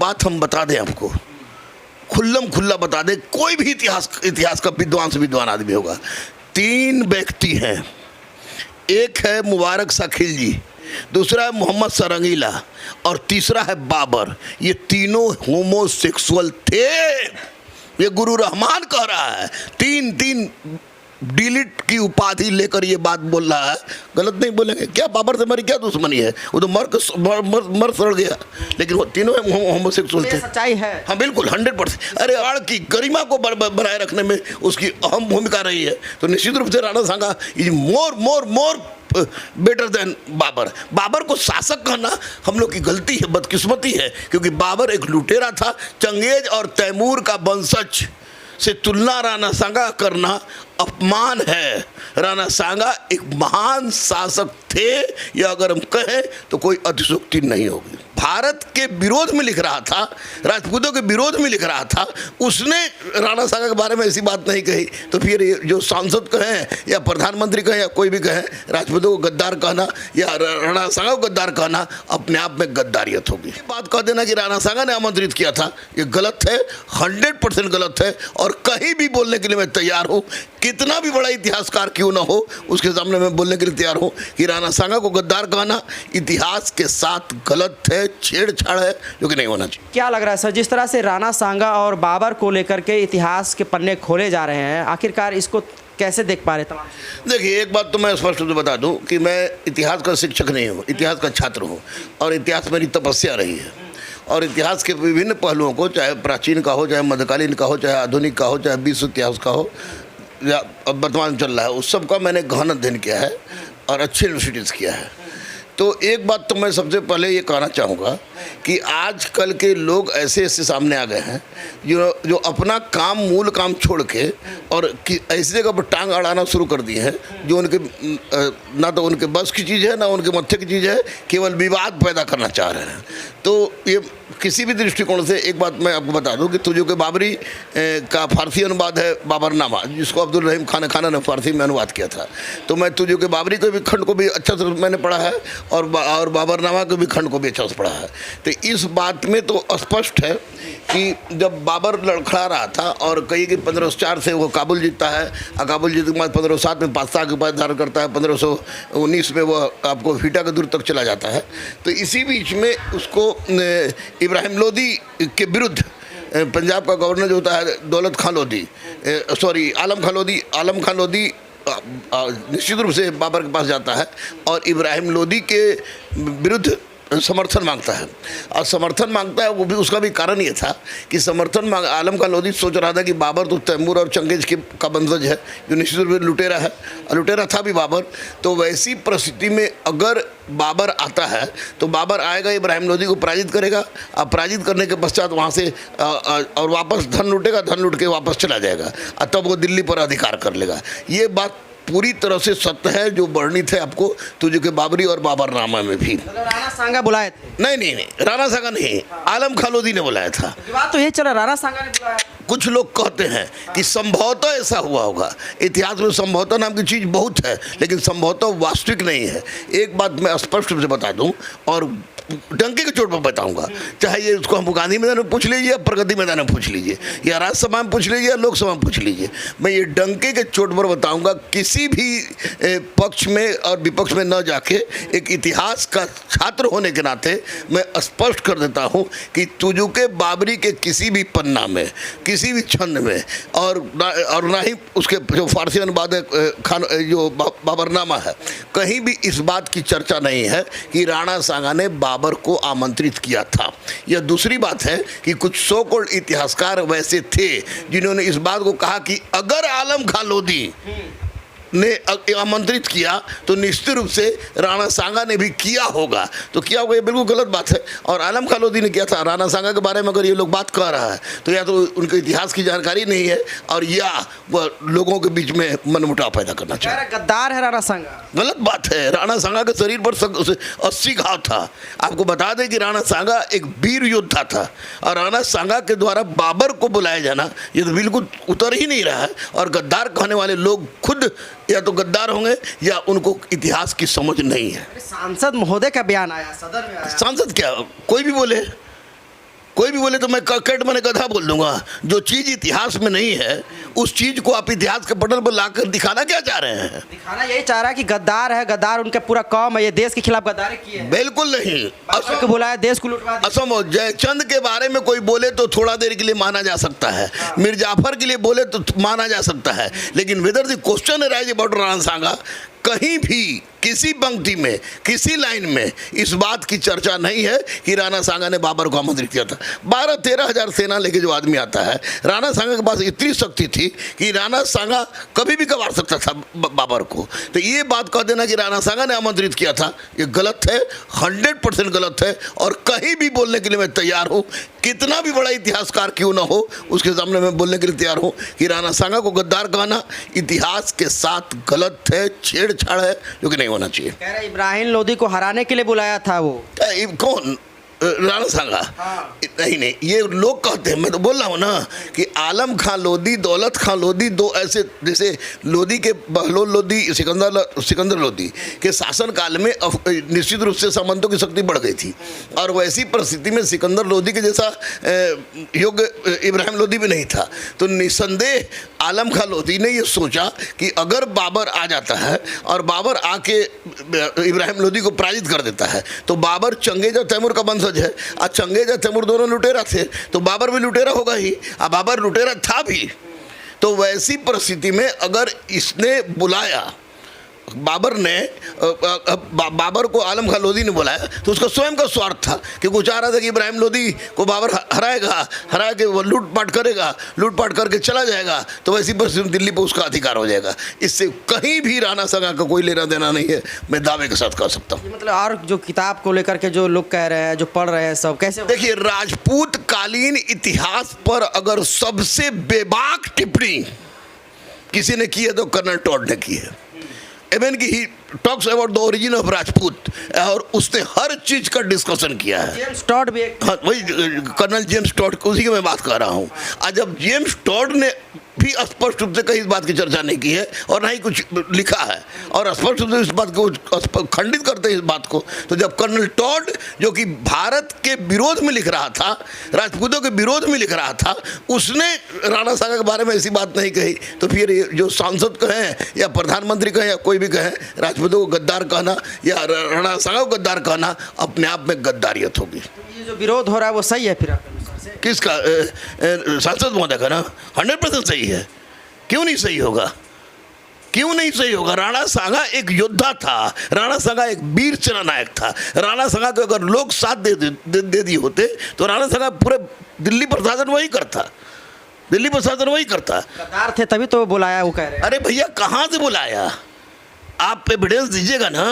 बात हम बता दें आपको, खुल्लम खुल्ला बता दें, कोई भी इतिहास का विद्वान आदमी होगा। 3 व्यक्ति हैं, एक है मुबारक शाकिल जी, दूसरा है मोहम्मद सरंगीला और तीसरा है बाबर। ये तीनों होमोसेक्सुअल थे। ये गुरु रहमान कह रहा है, 3 डिलीट की उपाधि लेकर ये बात बोल रहा है। गलत नहीं बोलेंगे क्या? बाबर से हमारी क्या दुश्मनी है? वो तो मर सड़ गया, लेकिन वो तीनों होमोसेक्सुअल थे। सच्चाई है। हाँ बिल्कुल 100%। अरे आड़ की गरिमा को बनाए रखने में उसकी अहम भूमिका रही है। तो निश्चित रूप से Rana Sanga is more better than Babar. Babar को शासक कहना हम लोग की गलती है, बदकिस्मती है, क्योंकि बाबर एक लुटेरा था। चंगेज और तैमूर का वंशज से तुलना राणा सांगा करना अपमान है। राणा सांगा एक महान शासक थे, या अगर हम कहें तो कोई अतिशयोक्ति नहीं होगी। भारत के विरोध में लिख रहा था, राजपूतों के विरोध में लिख रहा था, उसने राणा सांगा के बारे में ऐसी बात नहीं कही। तो फिर जो सांसद कहें या प्रधानमंत्री कहें या कोई भी कहें, राजपूतों को गद्दार कहना या राणा सांगा को गद्दार कहना अपने आप में गद्दारियत होगी। ये बात कह देना कि राणा सांगा ने आमंत्रित किया था, ये गलत है, 100% गलत है। और कहीं भी बोलने के लिए मैं तैयार हूँ, कितना भी बड़ा इतिहासकार क्यों ना हो, उसके सामने मैं बोलने के लिए तैयार हूँ कि राणा सांगा को गद्दार कहना इतिहास के साथ गलत है, छेड़छाड़ है, जो कि नहीं होना चाहिए। क्या लग रहा है सर, जिस तरह से राणा सांगा और बाबर को लेकर के इतिहास के पन्ने खोले जा रहे हैं, आखिरकार इसको कैसे देख पा रहे तमाम? देखिए, एक बात तो मैं स्पष्ट रूप से बता दूं कि मैं इतिहास का शिक्षक नहीं हूँ, इतिहास का छात्र हूँ, और इतिहास मेरी तपस्या रही है। और इतिहास के विभिन्न पहलुओं को, चाहे प्राचीन का हो, चाहे मध्यकालीन का हो, चाहे आधुनिक का हो, चाहे विश्व इतिहास का हो, या अब वर्तमान चल रहा है, उस सब का मैंने गहन अध्ययन किया है और अच्छी यूनिवर्सिटीज़ किया है। तो एक बात तो मैं सबसे पहले ये कहना चाहूँगा कि आजकल के लोग ऐसे सामने आ गए हैं जो अपना काम, मूल काम छोड़ के और ऐसी जगह पर टांग अड़ाना शुरू कर दिए हैं जो उनके ना तो उनके बस की चीज़ है, ना उनके मत्थे की चीज़ है, केवल विवाद पैदा करना चाह रहे हैं। तो ये किसी भी दृष्टिकोण से एक बात मैं आपको बता दूं कि तुझो के बाबरी का फारसी अनुवाद है बाबरनामा, जिसको अब्दुल रहीम खाना ने फारसी में अनुवाद किया था। तो मैं तुझो के बाबरी के भी खंड को भी अच्छा से मैंने पढ़ा है और बाबरनामा के भी खंड को भी अच्छा से पढ़ा है। तो इस बात में तो स्पष्ट है कि जब बाबर लड़खड़ा रहा था और कही कि 1504 से वो काबुल जीतता है, और काबुल जीतने के बाद 1507 में पाकिस्तान के पास धारण करता है, 1519 में वो आपको हीटा के दूर तक चला जाता है। तो इसी बीच में उसको इब्राहिम लोदी के विरुद्ध पंजाब का गवर्नर जो होता है दौलत खान लोदी, आलम खान लोदी निश्चित रूप से बाबर के पास जाता है और इब्राहिम लोदी के विरुद्ध समर्थन मांगता है। और समर्थन मांगता है, वो भी उसका भी कारण ये था कि आलम खान लोदी सोच रहा था कि बाबर तो तैमूर और चंगेज का वंशज है, जो निश्चित रूप से लुटेरा है, लुटेरा था भी बाबर। तो वैसी परिस्थिति में अगर बाबर आता है तो बाबर आएगा, इब्राहिम लोदी को पराजित करेगा, और पराजित करने के पश्चात वहाँ से और वापस धन लूटेगा, धन लूट के वापस चला जाएगा, और तब वो दिल्ली पर अधिकार कर लेगा। ये बात पूरी तरह से सत्य है जो वर्णित है आपको तुझे के बाबरी और बाबरनामा में भी। राणा सांगा बुलाए थे? नहीं, राणा सांगा नहीं, आलम खान लोदी ने बुलाया था। बात तो ये चला, राणा सांगा ने बुलाया। कुछ लोग कहते हैं कि संभवतः ऐसा हुआ होगा। इतिहास में संभवतः नाम की चीज़ बहुत है, लेकिन संभवतः वास्तविक नहीं है। एक बात मैं स्पष्ट रूप से बता दूं और डंके के चोट पर बताऊंगा, चाहे ये उसको हम गांधी मैदान में पूछ लीजिए या प्रगति मैदान में पूछ लीजिए या राज्यसभा में पूछ लीजिए या लोकसभा में पूछ लीजिए, मैं ये डंके के चोट पर बताऊंगा। किसी भी पक्ष में और विपक्ष में न जाके एक इतिहास का छात्र होने के नाते मैं स्पष्ट कर देता हूं कि तुजुके बाबरी के किसी भी पन्ना में, किसी भी छंद में और ना ही उसके जो फारसी अनुवाद है जो बाबरनामा है, कहीं भी इस बात की चर्चा नहीं है कि राणा सांगा ने बाबर को आमंत्रित किया था। यह दूसरी बात है कि कुछ सो कॉल्ड इतिहासकार वैसे थे जिन्होंने इस बात को कहा कि अगर आलम खान लोदी ने आमंत्रित किया तो निश्चित रूप से राणा सांगा ने भी किया होगा। तो किया होगा, ये बिल्कुल गलत बात है। और आलम खान लोदी ने किया था। राणा सांगा के बारे में अगर ये लोग बात कर रहा है तो या तो उनके इतिहास की जानकारी नहीं है और या वह लोगों के बीच में मनमुटाव पैदा करना चाहे। गद्दार है राणा सांगा, गलत बात है। राणा सांगा के शरीर पर 80 घाव था। आपको बता दें कि राणा सांगा एक वीर योद्धा था और राणा सांगा के द्वारा बाबर को बुलाया जाना ये तो बिल्कुल उतर ही नहीं रहा है। और गद्दार कहने वाले लोग खुद या तो गद्दार होंगे या उनको इतिहास की समझ नहीं है। सांसद महोदय का बयान आया, सदन में आया। सांसद क्या, कोई भी बोले, कोई भी बोले तो मैं कट मैंने गधा बोल दूंगा। जो चीज़ इतिहास में नहीं है उस चीज़ को आप इतिहास के पटल पर लाकर दिखाना क्या चाह रहे हैं? दिखाना यही चाह रहा है कि गद्दार है, गद्दार उनका पूरा कौम है, ये देश के खिलाफ गद्दारी की है। बिल्कुल नहीं। बाबर को बुलाया, देश को लुटवा दिया। असम और जयचंद के बारे में कोई बोले तो थोड़ा देर के लिए माना जा सकता है, मीर जाफर के लिए बोले तो माना जा सकता है, लेकिन whether the question rise about Rana Sanga, कहीं भी किसी पंक्ति में किसी लाइन में इस बात की चर्चा नहीं है कि राणा सांगा ने बाबर को आमंत्रित किया था। 12-13 हज़ार सेना लेके जो आदमी आता है, राणा सांगा के पास इतनी शक्ति थी कि राणा सांगा कभी भी कबाड़ सकता था बाबर को। तो ये बात कह देना कि राणा सांगा ने आमंत्रित किया था, ये गलत है, 100% गलत है। और कहीं भी बोलने के लिए मैं तैयार हूँ, कितना भी बड़ा इतिहासकार क्यों ना हो उसके सामने मैं बोलने के लिए तैयार हूँ कि राणा सांगा को गद्दार कहना इतिहास के साथ गलत है, छेड़छाड़ है, जो कि नहीं होना चाहिए। कह रहे इब्राहिम लोदी को हराने के लिए बुलाया था वो। कौन? राणा सांगा? हाँ। नहीं, ये लोग कहते हैं, मैं तो बोल रहा हूँ ना कि आलम खां लोदी, दौलत खां लोदी, दो ऐसे, जैसे लोदी के बहलोल लोदी, सिकंदर लोदी के शासन काल में निश्चित रूप से सामंतों की शक्ति बढ़ गई थी, और वैसी परिस्थिति में सिकंदर लोदी के जैसा योग्य इब्राहिम लोदी भी नहीं था। तो निसंदेह आलम खां लोदी ने ये सोचा कि अगर बाबर आ जाता है और बाबर आके इब्राहिम लोदी को पराजित कर देता है तो बाबर चंगेज और तैमूर का वंशज है, और चंगेज और तैमूर दोनों लुटेरा थे, तो बाबर भी लुटेरा होगा ही, और बाबर लुटेरा था भी। तो वैसी परिस्थिति में अगर इसने बुलाया, बाबर ने बाबर को आलम खां लोदी ने बुलाया, तो उसका स्वयं का स्वार्थ था कि वो चाह रहा था कि इब्राहिम लोदी को बाबर हरा के वो लूटपाट करेगा, लूटपाट करके चला जाएगा, तो वैसी परिस्थिति में दिल्ली पर उसका अधिकार हो जाएगा। इससे कहीं भी राणा सांगा का कोई लेना देना नहीं है, मैं दावे के साथ कह सकता हूँ। मतलब और जो किताब को लेकर के जो लोग कह रहे हैं, जो पढ़ रहे हैं, सब कैसे? देखिए, राजपूत कालीन इतिहास पर अगर सबसे बेबाक टिप्पणी किसी ने की है तो कर्नल टॉड ने की है। इवन कि he talks about the origin of Rajput, और उसने हर चीज का डिस्कशन किया है। जेम्स टॉड भी एक, हाँ, वही कर्नल जेम्स टॉड, उसी की मैं बात कर रहा हूँ। आज जब जेम्स टॉड ने भी स्पष्ट रूप से कहीं इस बात की चर्चा नहीं की है और ना ही कुछ लिखा है, और स्पष्ट रूप से इस बात को खंडित करते हैं इस बात को, तो जब कर्नल टॉड जो कि भारत के विरोध में लिख रहा था, राजपूतों के विरोध में लिख रहा था, उसने राणा सांगा के बारे में ऐसी बात नहीं कही, तो फिर जो सांसद कहें या प्रधानमंत्री कहें या कोई भी कहें राजपूतों को गद्दार कहना या राणा सांगा को गद्दार कहना अपने आप में गद्दारियत होगी। ये जो विरोध हो रहा है वो सही है फिर आपके अनुसार से? किसका? सांसद महोदय का ना 100% सही है। क्यों नहीं सही होगा? क्यों नहीं सही होगा? राणा सांगा एक योद्धा था, राणा सांगा एक वीर सेना नायक था। राणा सांगा को अगर लोग साथ दे दिए होते तो राणा सांगा पूरे दिल्ली प्रशासन वही करता, दिल्ली प्रशासन वही करता। गद्दार थे तभी तो बुलाया, वो कह रहे हैं। अरे भैया, कहाँ से बुलाया? आप एविडेंस दीजिएगा ना।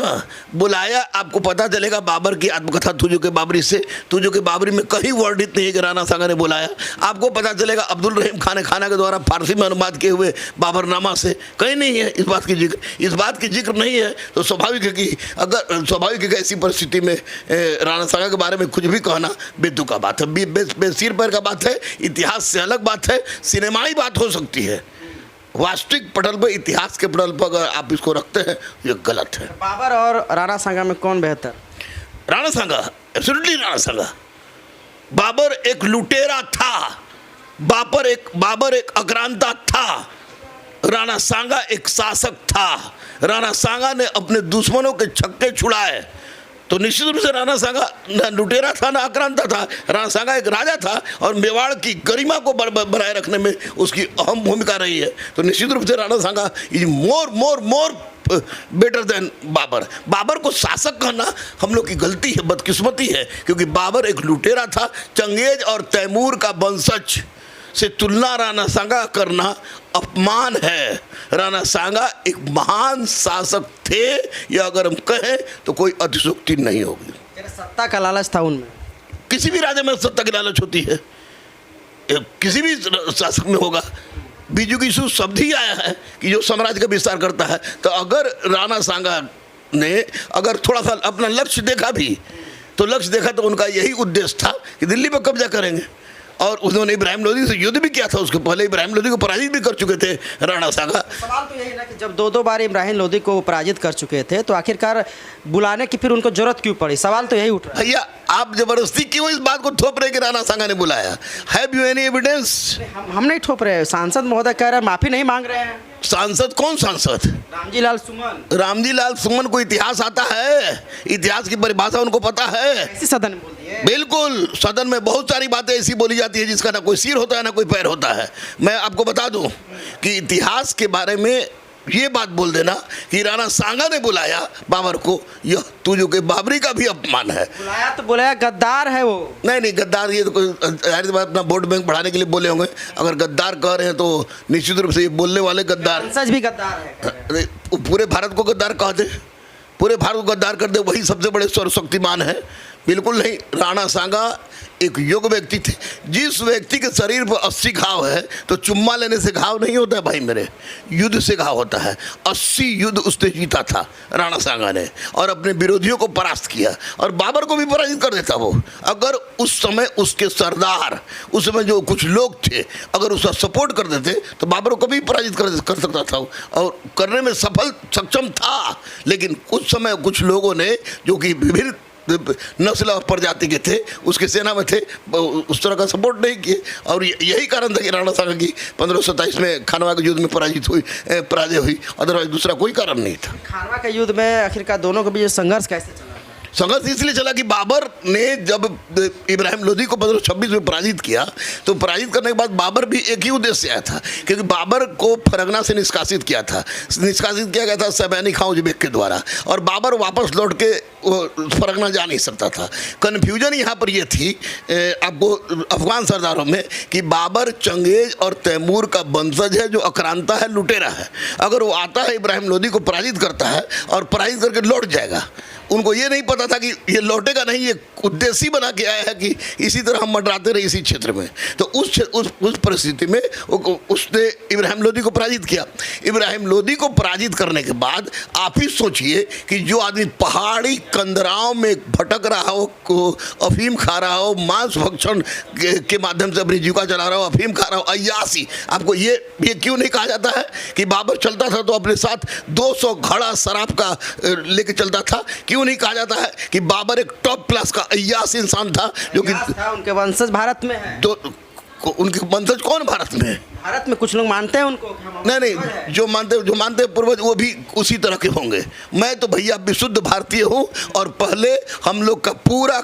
बुलाया, आपको पता चलेगा बाबर की आत्मकथा तुझो के बाबरी से, तुझो के बाबरी में कहीं वर्णित नहीं है कि राणा सांगा ने बुलाया। आपको पता चलेगा अब्दुल रहीम खाना के द्वारा फारसी में अनुवाद किए हुए बाबरनामा से, कहीं नहीं है इस बात की जिक्र। इस बात की जिक्र नहीं है तो स्वाभाविक है कि ऐसी परिस्थिति में राणा सांगा के बारे में कुछ भी कहना बेतुका का बात है, बेसिर पैर का बात है। इतिहास से अलग बात है, सिनेमाई बात हो सकती है। वास्तविक पटल पर, इतिहास के पटल पर अगर आप इसको रखते हैं, ये गलत है। बाबर और राणा सांगा में कौन बेहतर? राणा सांगा, एब्सोल्युटली राणा सांगा। बाबर एक लुटेरा था, बाबर एक आक्रांता था, राणा सांगा एक शासक था। राणा सांगा ने अपने दुश्मनों के छक्के छुड़ाए, तो निश्चित रूप से राणा सांगा न लुटेरा था ना आक्रांता था। राणा सांगा एक राजा था और मेवाड़ की गरिमा को बनाए रखने में उसकी अहम भूमिका रही है। तो निश्चित रूप से Rana Sanga is more better than Babar. Babar को शासक कहना हम लोग की गलती है, बदकिस्मती है, क्योंकि बाबर एक लुटेरा था। चंगेज और तैमूर का वंशज से तुलना राणा सांगा करना अपमान है। राणा सांगा एक महान शासक थे, या अगर हम कहें तो कोई अतिशोक्ति नहीं होगी। सत्ता का लालच था उनमें। किसी भी राजा में सत्ता की लालच होती है, किसी भी शासक में होगा। बीजू की सू शब्द ही आया है कि जो साम्राज्य का विस्तार करता है। तो अगर राणा सांगा ने अगर थोड़ा सा अपना लक्ष्य देखा भी, तो लक्ष्य देखा तो उनका यही उद्देश्य था कि दिल्ली पर कब्जा करेंगे। और उन्होंने इब्राहिम लोदी से युद्ध भी किया था। उसके पहले इब्राहिम लोदी को पराजित भी कर चुके थे राणा सांगा। सवाल तो यही ना कि जब दो बार इब्राहिम लोदी को पराजित कर चुके थे तो आखिरकार बुलाने की फिर उनको जरूरत क्यों पड़ी? सवाल तो यही उठ रहा है। भैया आप जबरदस्ती क्यों इस बात को थोप रहे कि राणा सांगा ने बुलाया? Have you any evidence? हम नहीं ठोप रहे हैं। सांसद महोदय कह रहे हैं माफी नहीं मांग रहे हैं। सांसद कौन सांसद? रामजी लाल सुमन। रामजी लाल सुमन को इतिहास आता है? इतिहास की परिभाषा उनको पता है? ऐसी सदन में बोल दिए। बिल्कुल, सदन में बहुत सारी बातें ऐसी बोली जाती है जिसका ना कोई सिर होता है ना कोई पैर होता है। मैं आपको बता दूं कि इतिहास के बारे में ये बात बोल देना कि राणा सांगा ने बुलाया बाबर को, यह तुझो के बाबरी का भी अपमान है। बुलाया तो बुलाया, गद्दार है वो। नहीं गद्दार ये तो कोई जाहिर बात अपना वोट बैंक बढ़ाने के लिए बोले होंगे। अगर गद्दार कह रहे हैं तो निश्चित रूप से ये बोलने वाले गद्दार, सच भी गद्दार है। अरे पूरे भारत को गद्दार कह दे, पूरे भारत को गद्दार कर दे, वही सबसे बड़े सर्वशक्तिमान है? बिल्कुल नहीं। राणा सांगा एक योग्य व्यक्ति थे। जिस व्यक्ति के शरीर पर 80 घाव है तो चुम्मा लेने से घाव नहीं होता है भाई मेरे, युद्ध से घाव होता है। 80 युद्ध उसने जीता था राणा सांगा ने और अपने विरोधियों को परास्त किया और बाबर को भी पराजित कर देता वो। अगर उस समय उसके सरदार, उस समय जो कुछ लोग थे, अगर उसका सपोर्ट कर देते तो बाबर को भी पराजित कर सकता था और करने में सक्षम था। लेकिन उस समय कुछ लोगों ने जो कि विभिन्न नस्ल और प्रजाति के थे, उसके सेना में थे, उस तरह का सपोर्ट नहीं किए और यही कारण था कि राणा सांगा की 1527 में खानवा के युद्ध में पराजय हुई। अदरवाइज दूसरा कोई कारण नहीं था। खानवा के युद्ध में आखिरकार दोनों के बीच संघर्ष कैसे चला? संघर्ष इसलिए चला कि बाबर ने जब इब्राहिम लोदी को 1526 में पराजित किया तो पराजित करने के बाद बाबर भी एक ही उद्देश्य से आया था, क्योंकि बाबर को फरगना से निष्कासित किया गया था सैबानी खां उज़्बेक के द्वारा और बाबर वापस लौट के फरगना जा नहीं सकता था। कन्फ्यूजन यहाँ पर यह थी आपको अफगान सरदारों में कि बाबर चंगेज और तैमूर का वंशज है जो आक्रांता है, लुटेरा है। अगर वो आता है इब्राहिम लोदी को पराजित करता है और पराजित करके लौट जाएगा, उनको ये नहीं पता था कि ये लौटेगा नहीं, ये उद्देश्य बना के आया है कि इसी तरह हम मंडराते रहे इसी क्षेत्र में। तो उस परिस्थिति में उसने इब्राहिम लोदी को पराजित किया। इब्राहिम लोदी को पराजित करने के बाद आप ही सोचिए कि जो आदमी पहाड़ी कंदराओं में भटक रहा हो, अफीम खा रहा हो, मांस भक्षण के माध्यम से अपनी जीविका चला रहा हो, अफीम खा रहा हो, अय्यासी, आपको ये क्यों नहीं कहा जाता है कि बाबर चलता था तो अपने साथ 200 घड़ा शराब का लेके चलता था? क्यों नहीं कहा जाता है कि बाबर एक टॉप क्लास का अय्यास इंसान था जो कि उनके वंशज भारत में है? तो उनके वंशज कौन भारत में है? भारत में कुछ लोग मानते हैं उनको। नहीं, जो मानते हैं पूर्वज वो भी उसी तरह के होंगे। मैं तो भैया विशुद्ध भारतीय हूँ और पहले हम लोग का पूरा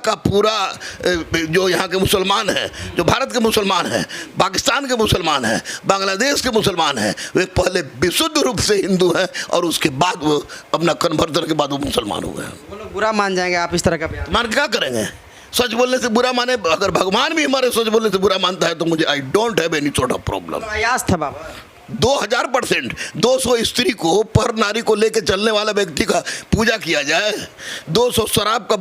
जो यहाँ के मुसलमान हैं, जो भारत के मुसलमान हैं, पाकिस्तान के मुसलमान हैं, बांग्लादेश के मुसलमान हैं, वे पहले विशुद्ध रूप से हिंदू हैं और उसके बाद वो अपना कन्वर्जन के बाद वो मुसलमान हुए हैं। वो लोग बुरा मान जाएंगे आप इस तरह का बयान? मान क्या करेंगे? सच बोलने से बुरा माने, अगर भगवान भी हमारे सच बोलने से बुरा मानता है तो मुझे I don't have any sort of problem. Ayaz था बाबा 2000%। 200 स्त्री को पर नारी को लेके चलने वाला व्यक्ति का पूजा किया जाए, 200 शराब का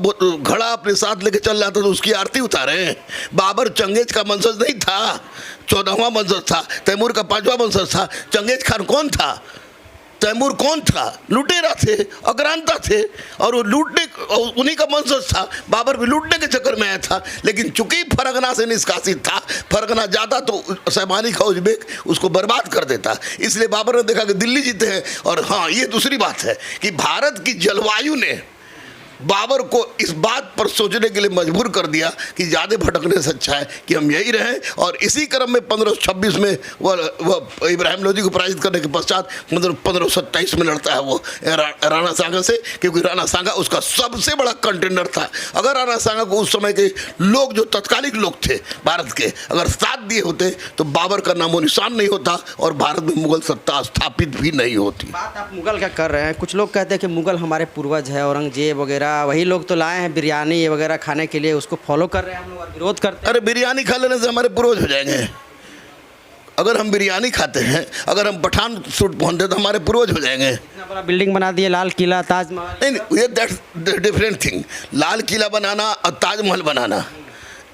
घड़ा अपने साथ लेके चल रहा था तो उसकी आरती उतारे। बाबर चंगेज का वंशज नहीं था, 14वां वंशज था। तैमूर का 5वां वंशज था। चंगेज खान कौन था? तैमूर कौन था? लुटेरा थे, आक्रांता थे और वो लूटने, उन्हीं का वंशज था। बाबर भी लूटने के चक्कर में आया था, लेकिन चूंकि फरगना से निष्कासित था, फरगना जाता तो सैबानी खां उज़्बेक उसको बर्बाद कर देता। इसलिए बाबर ने देखा कि दिल्ली जीते हैं। और हाँ, ये दूसरी बात है कि भारत की जलवायु ने बाबर को इस बात पर सोचने के लिए मजबूर कर दिया कि ज़्यादा भटकने से अच्छा है कि हम यही रहें। और इसी क्रम में 1526 में वह इब्राहिम लोदी को पराजित करने के पश्चात 1527 में लड़ता है वो राणा सांगा से, क्योंकि राणा सांगा उसका सबसे बड़ा कंटेंडर था। अगर राणा सांगा को उस समय के लोग, जो तत्कालिक लोग थे भारत के, अगर साथ दिए होते तो बाबर का नामो निशान नहीं होता और भारत में मुगल सत्ता स्थापित भी नहीं होती। बात आप मुगल का कर रहे हैं। कुछ लोग कहते हैं कि मुगल हमारे पूर्वज है, औरंगजेब वगैरह, वही लोग तो लाए हैं बिरयानी ये वगैरह खाने के लिए, उसको फॉलो कर रहे हैं हम लोग और विरोध करते हैं। अरे बिरयानी खा लेने से हमारे पूर्वज हो जाएंगे? अगर हम बिरयानी खाते हैं, अगर हम पठान सूट पहनते तो हमारे पूर्वज हो जाएंगे। इतना बड़ा बिल्डिंग बना दिए, लाल किला, ताजमहल। नहीं, ये that's different thing. Lal Qila बनाना और ताजमहल बनाना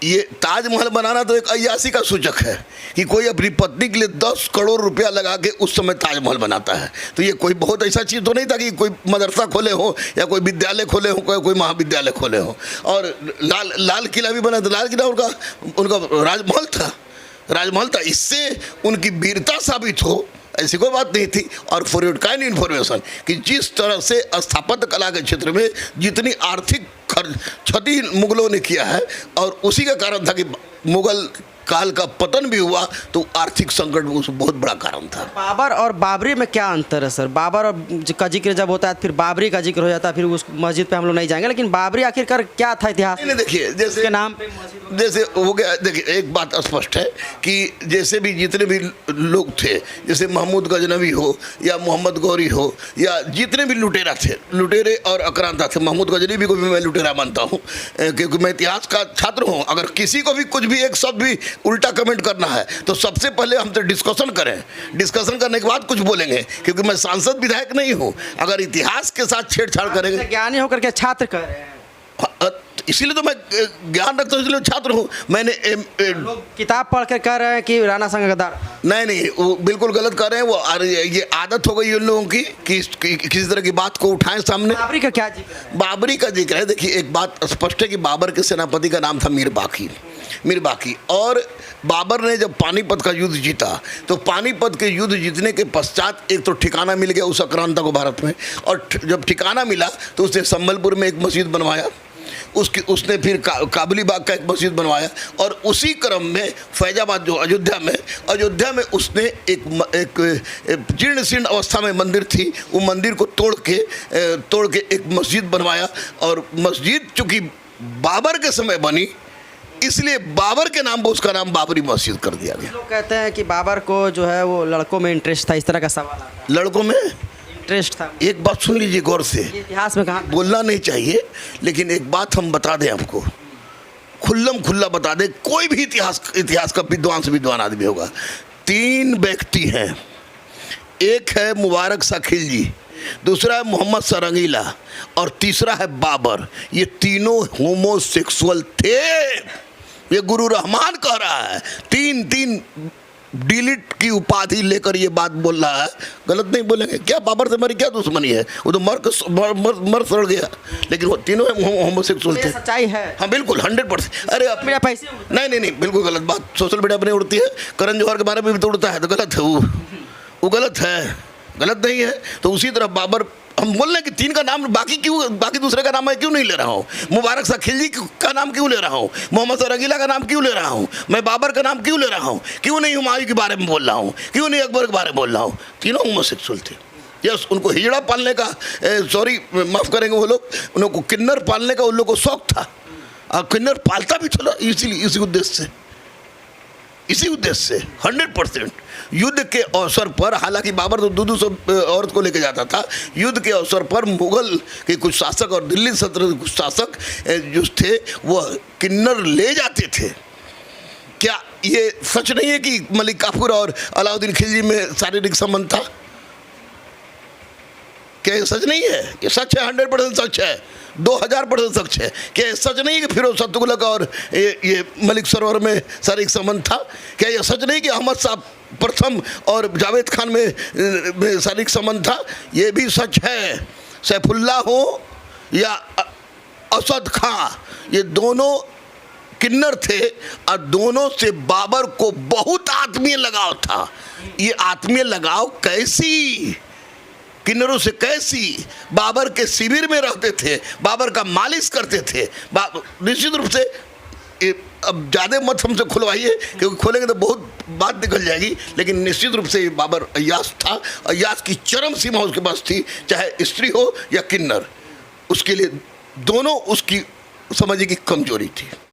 ये ताजमहल बनाना तो एक अय्यासी का सूचक है कि कोई अपनी पत्नी के लिए 10 करोड़ रुपया लगा के उस समय ताजमहल बनाता है। तो ये कोई बहुत ऐसा चीज़ तो नहीं था कि कोई मदरसा खोले हो या कोई विद्यालय खोले हो, कोई महाविद्यालय खोले हो। और लाल किला भी बना था, लाल किला उनका राजमहल था। इससे उनकी वीरता साबित हो ऐसी कोई बात नहीं थी। और फॉर योर काइंड इन्फॉर्मेशन कि जिस तरह से स्थापत्य कला के क्षेत्र में जितनी आर्थिक क्षति मुगलों ने किया है, और उसी का कारण था कि मुगल काल का पतन भी हुआ, तो आर्थिक संकट में उसमें बहुत बड़ा कारण था। बाबर और बाबरी में क्या अंतर है सर? बाबर और का जिक्र जब होता है फिर बाबरी का जिक्र हो जाता है, फिर उस मस्जिद पे हम लोग नहीं जाएंगे, लेकिन बाबरी आखिरकार क्या था इतिहास? नहीं देखिए, जैसे नाम पे जैसे हो गया, देखिए एक बात स्पष्ट है कि जैसे भी जितने भी लोग थे, जैसे महमूद गजनवी हो या मोहम्मद गौरी हो या जितने भी लुटेरा थे, लुटेरे और आक्रांता थे, महमूद गजनवी को भी मैं लुटेरा मानता हूँ क्योंकि मैं इतिहास का छात्र हूँ। अगर किसी को भी कुछ भी एक शब्द भी उल्टा कमेंट करना है तो सबसे पहले हम तो डिस्कशन करें, डिस्कशन करने के बाद कुछ बोलेंगे, क्योंकि मैं सांसद विधायक नहीं हूँ। अगर इतिहास के साथ छेड़छाड़ करेंगे, ज्ञानी होकर के छात्र कर रहे हैं, इसीलिए तो मैं ज्ञान रखता हूँ, इसलिए छात्र हूँ। मैंने लोग किताब पढ़ कर कह रहे हैं कि राणा संग गद्दार। नहीं, वो बिल्कुल गलत कर रहे हैं। वो ये आदत हो गई है उन लोगों की कि किसी तरह की बात को उठाएं सामने। बाबरी का क्या जिक्र है? बाबरी का जिक्र है, देखिए एक बात स्पष्ट है कि बाबर के सेनापति का नाम था मीर बाकी। और बाबर ने जब पानीपत का युद्ध जीता तो पानीपत के युद्ध जीतने के पश्चात एक तो ठिकाना मिल गया उस आक्रांता को भारत में, और जब ठिकाना मिला तो उसने संबलपुर में एक मस्जिद बनवाया, उसने फिर काबुली बाग का एक मस्जिद बनवाया, और उसी क्रम में फैजाबाद जो अयोध्या में उसने एक जीर्ण शीर्ण अवस्था में मंदिर थी, वो मंदिर को तोड़ के एक मस्जिद बनवाया। और मस्जिद चूँकि बाबर के समय बनी, इसलिए बाबर के नाम पर उसका नाम बाबरी मस्जिद कर दिया गया। लोग कहते हैं कि बाबर को जो है वो लड़कों में इंटरेस्ट था, इस तरह का सवाल आता है। लड़कों में इंटरेस्ट था? एक बात सुन लीजिए गौर से, इतिहास में कहाँ बोलना नहीं चाहिए, लेकिन एक बात हम बता दें आपको, खुल्ला बता दें, कोई भी इतिहास का विद्वान आदमी होगा। 3 व्यक्ति हैं, एक है मुबारक शाह खिलजी, दूसरा है मोहम्मद सरंगीला और तीसरा है बाबर। ये तीनों होमोसेक्सुअल थे, ये गुरु रहमान कह रहा है। 3 डिलीट की उपाधि लेकर ये बात बोल रहा है, गलत नहीं बोलेंगे क्या? बाबर से हमारी क्या दुश्मनी है? वो तो मर सड़ गया, लेकिन वो तीनों होमोसेक्सुअल थे। सच्चाई है? हाँ बिल्कुल 100%। अरे मेरा पैसे नहीं, बिल्कुल गलत बात। सोशल मीडिया पर नहीं उड़ती है, करण जौहर के बारे में भी तो उड़ता है, तो गलत है वो गलत है, गलत नहीं है। तो उसी तरह बाबर, हम बोल रहे हैं कि 3 का नाम, बाकी दूसरे का नाम मैं क्यों नहीं ले रहा हूँ? मुबारक शाह खिलजी का नाम क्यों ले रहा हूँ? मोहम्मद सरंगीला का नाम क्यों ले रहा हूँ? मैं बाबर का नाम क्यों ले रहा हूँ? क्यों नहीं हुमायूं के बारे में बोल रहा हूँ? क्यों नहीं अकबर के बारे में बोल रहा हूँ? तीनों होमोसेक्सुअल थे। यस, उनको हिजड़ा पालने का, सॉरी माफ़ करेंगे, वो लोग, उनको किन्नर पालने का उन लोग को शौक था, और किन्नर पालता भी चला इसी उद्देश्य से 100%। युद्ध के अवसर पर, हालांकि बाबर तो 200 औरत को लेकर जाता था, युद्ध के अवसर पर मुगल के कुछ शासक और दिल्ली सल्तनत के कुछ शासक जो थे वो किन्नर ले जाते थे। क्या ये सच नहीं है कि मलिक काफूर और अलाउद्दीन खिलजी में शारीरिक संबंध था? क्या ये सच नहीं है? ये सच है, 100% सच है, 2000% सच है। क्या ये सच नहीं है कि फिरोज शाह तुगलक और ये मलिक सरोवर में शारीरिक संबंध था? क्या ये सच नहीं कि अहमद शाह प्रथम और जावेद खान में शारीरिक संबंध था? ये भी सच है। सैफुल्लाह हो या असद खां, ये दोनों किन्नर थे और दोनों से बाबर को बहुत आत्मीय लगाव था। ये आत्मीय लगाव कैसी? किन्नरों से कैसी? बाबर के शिविर में रहते थे, बाबर का मालिश करते थे। निश्चित रूप से अब ज़्यादा मत हमसे खुलवाइए, क्योंकि खोलेंगे तो बहुत बात निकल जाएगी, लेकिन निश्चित रूप से बाबर अय्याश था। अय्याश की चरम सीमा उसके पास थी, चाहे स्त्री हो या किन्नर, उसके लिए दोनों उसकी समझिए की कमजोरी थी।